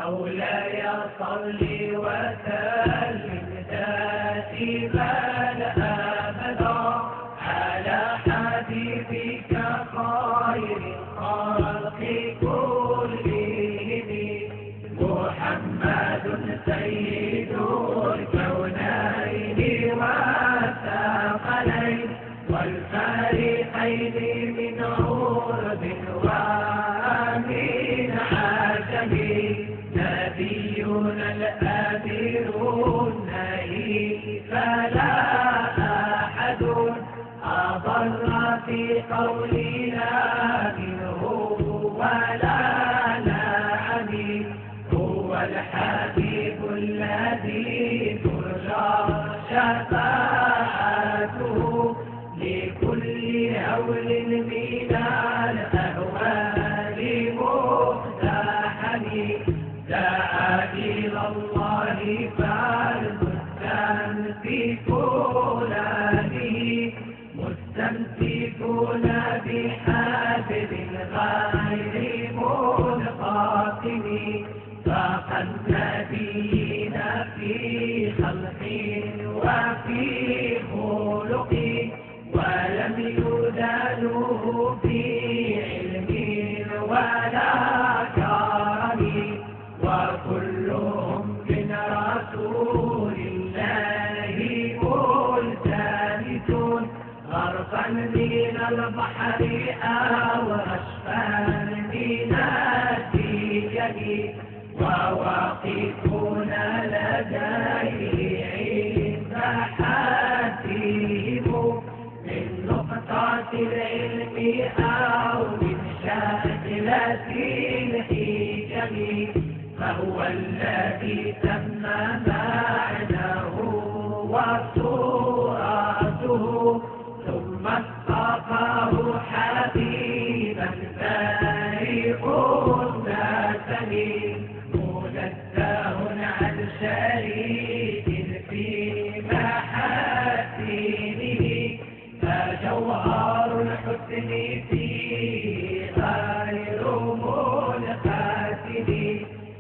مولاي صل وسلم دائما أبدا على حبيبك خير الخلق كلهم محمد سيد الكونين والثقلين والفريقين من عرب ومن عجم نبينا الأمير النهي فلا أحد أضر في قولنا منه ولا نعني هو الحبيب الذي ترجى شفاعته لكل هول من الأهوال مقتحم دعا إلى الله فالمستمسكون به مستمسكون بحبل غير منقسم فقد نبيين في خلق وفي خلق ولم يدانوه في علم ولا كرم وكلهم من رسول الله ملتمسون غرفا من البحر أو رشفا من الديم وواقفون لديه عند حدهم من نقطة العلم أو من شاكلة الحجم فهو الذي تم معناه وصورته ثم اصطفاه حبيبا بارئ النسم منزه عن شريك في محاسنه فجوهر الحسن فيه غير منقسم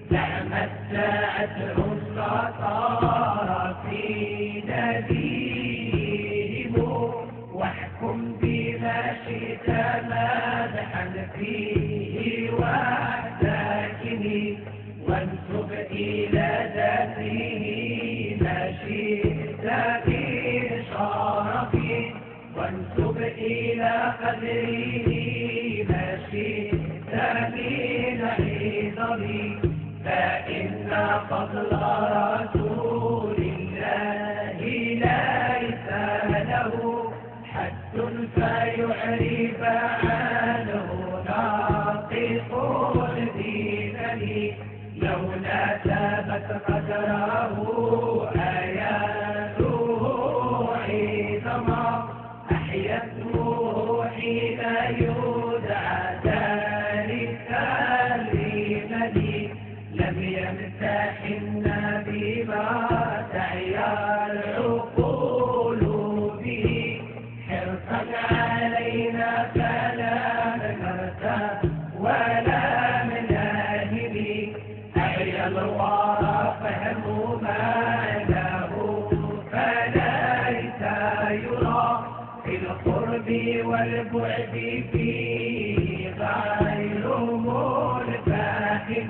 تمتعته الستار في نبيهم واحكم بما شئت مدحا فيه واحتكم وانسب إلى ذاته ما شئت من شرف وانسب إلى قدره ما شئت من عظم فإن فضل رسول الله ليس له حد فيعرف عنه ناطق الدين لولا ثبت قدره آياته عظما أحيته حين يدعى ذلك لمن لم يمتحن بما تعيا العقول به حرصا علينا فلا نرتاب ولا نناهب أعيا الورى فهموا ما له فليس يرى في القرب والبعد فيه غير منفهم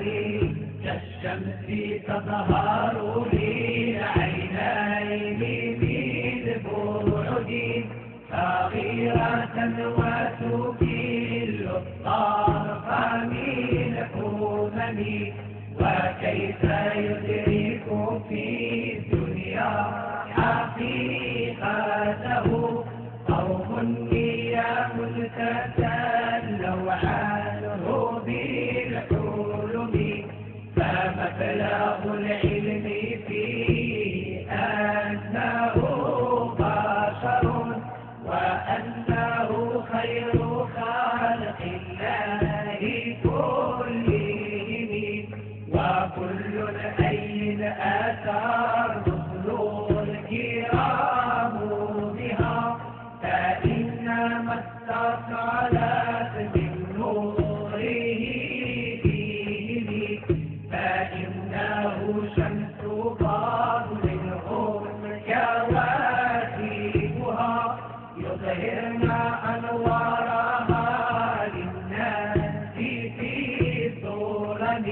كالشمس تظهر للعينين من بعد صغيرة وتكل الطرف من أمم وكيف يدرك في الدنيا حقيقته قوم نيام تتلوا عنه بالحلم فمبلغ العلم فيه أنه بشر وأنه خير خلق الله كلهم وكل أين أتى الرسل الكرام بها فإنما اتصلت بالنوره فيه فإن الشمس فاضل كواكبها يظهرن أنوارها للناس في الظلم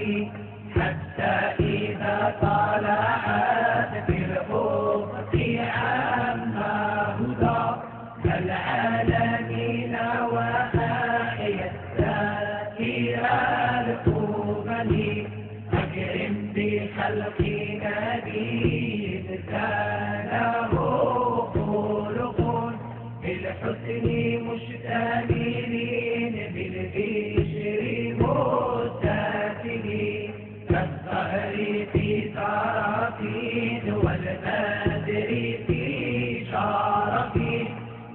حتى إذا طلعت في الأفق عما هدى العالمين وأحيت سائر الأمم أكرم بخلق نبي كان له خلق بالحسن مشتملين بالبشر مستثنين كالظهر في طرفين والبدر في شرف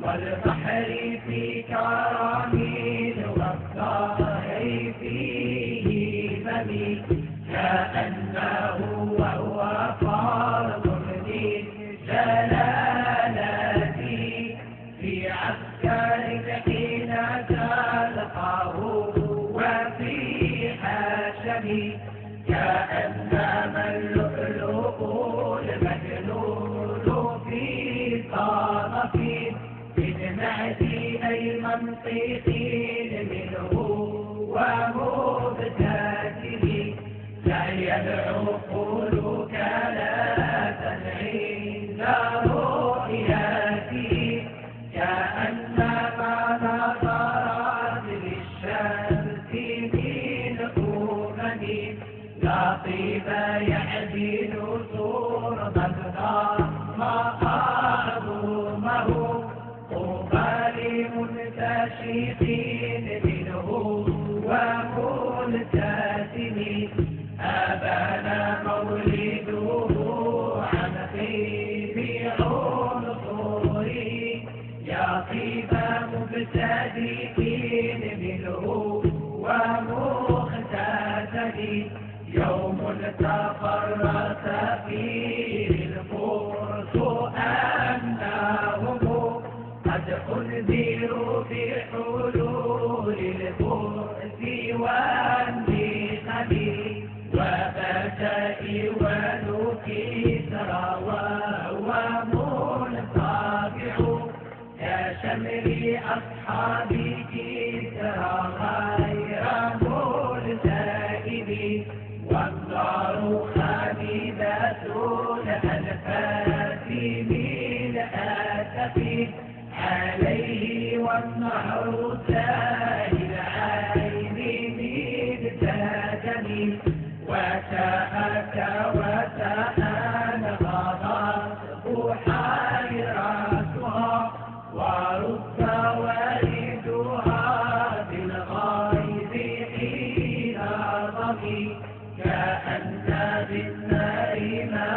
والبحر في كرم والظهر فيه همم كأنه وهو فرض من جلالته في عسكر حين تلقاه وفي حشم كأنما اللؤلؤ المكنون في صدف من معدي أي منطق منه ومبتسم لا يدعو لا تنعين رؤيته كأنما نظرت للشمس من أمم لا طيب يعدل صورة ما أعظمه طوبى لمنتشقين منه وملتزم أبانا مولده عن طيب عنصره يا طيب مبتدئين منه ومختتم يوم تفرس فيه الفرس أنهم قد أنذروا بحلول الفرس والنقم وبدأ ونكسر وهو منطبع كشمر أصحاب كسرى غير ملتئم والنار خامدة الأنفاس من آسف عليه والنهر سائل عين من دم وساءك وساءن غضب حيرتها ورد والدها بالغيظ حين ضمي كأن بالنار ما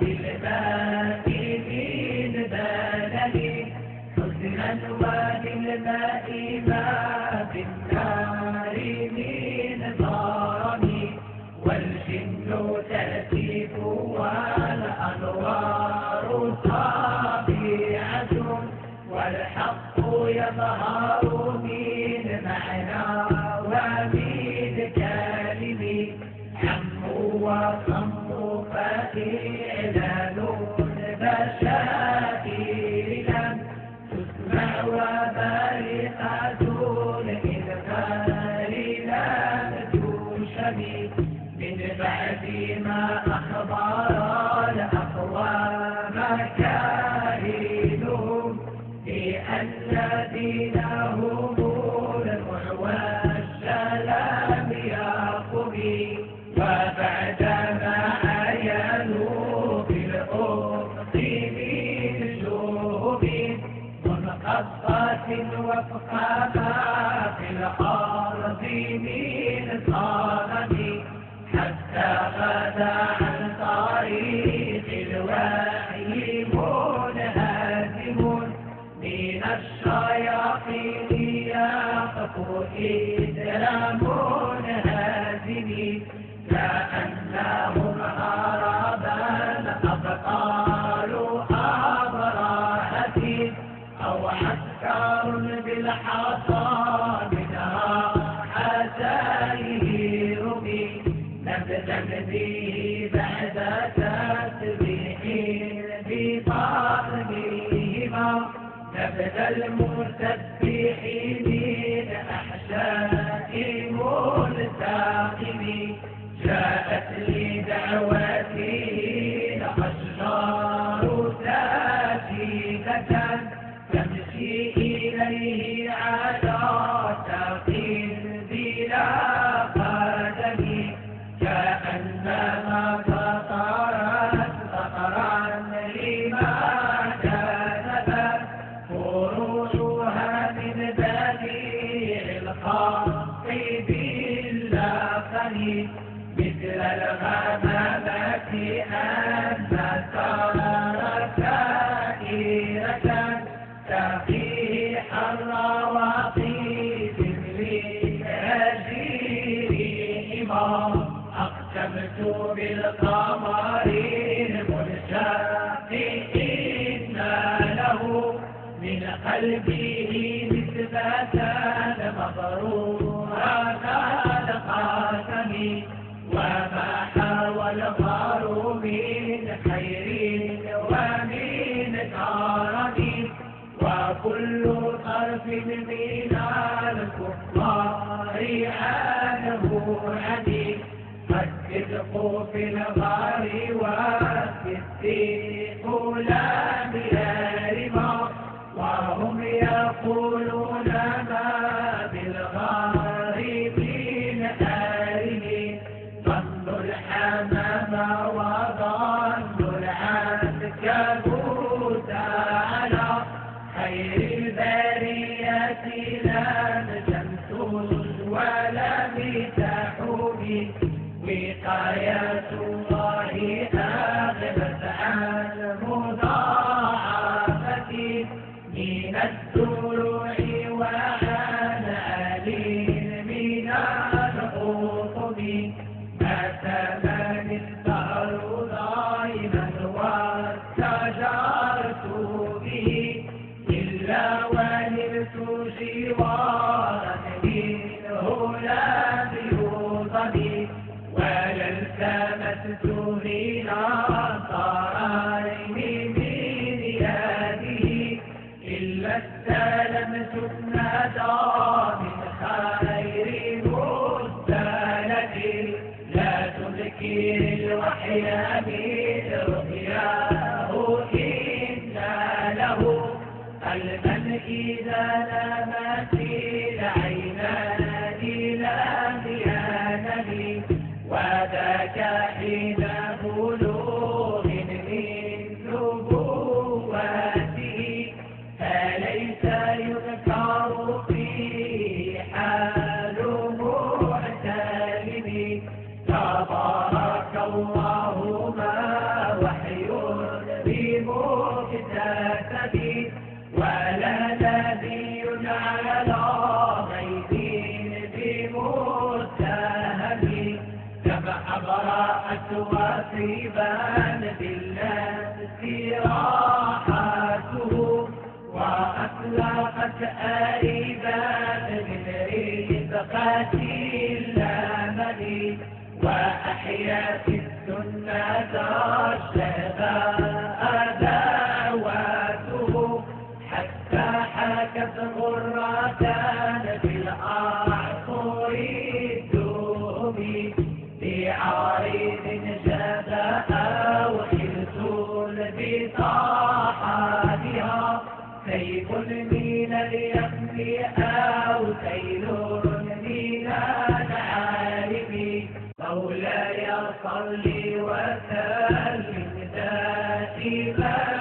بالماء من بلد حزنا وبالماء ما بالنار من ضرم والجن تأتيك والأنوار طابعة والحق يظهر من معنى ومن كلم عم وصم فإعلان بشائر لم تسمع وبارقة الإذكار لم تشبه من بعد ما أخبر الأقوام كاهنهم بأن دينهم المعوى السلام يقوم وبعدما عينوا في الأفق من شهب منقطة وفق ما في الأرض من صنم حتى غدا عن طريق الوحي منهزم من الشياطين يقف إسلام منهزم كأنهم هربا أبطال أبراهة أو عسكر بالحصى منها حسائر به نبذا به بعد المسبحين من أحشاء ملتقم جاءت لدعوته الأشجار ساجدة تمشي إليه على ساق بلا قدم كأنما فطرت فطرا لما كذبت فروعها من بديع الخلق باللقم مثل الغمامة أن ترى سائرة تقيه الرواقي لأجيرهما أقسمت بالقمر المنشق إن له من قلبه نسبة مبرورة القاسم وما حوى الغار من خير ومن كرم وكل طرف من الكفار عنه عديد الصدق في الغار والصديق لم يرما وهم يقولون ما بالغار من آله ظنوا الحمام وظنوا العنكبوت على خير البرية لم تمسوس ولم تحومي وقاية الله أغبت عن مضاعفة من الدروع وعن آل من الخطب ما ثمن الدهر ضائما واستجرت به إلا ونلت جوارا منه لم يوضب ولا التمست غنى طارين من يده إلا استلمت الندى من خير مستند لا تذكر الوحي من رؤياه إن له قلبا إذا نمت العينان لم ينم وذاك حين بلوغ من نبوته فليس يذكر فيه حال محتلم تبارك الله ما وحي بمكتسب ولا نبي على غيب بمتهم كما أبرأت وصيبا بالنفس راحته وأطلقت آيبا من رزقة الأمل وأحيت السنة الشهباء دعواته حتى حكت غرة في الأعصر الدوم بعارض جاء وحلت بطاحاتها سيف من اليم أو سيل من العالم مولاي صل وسلم دائما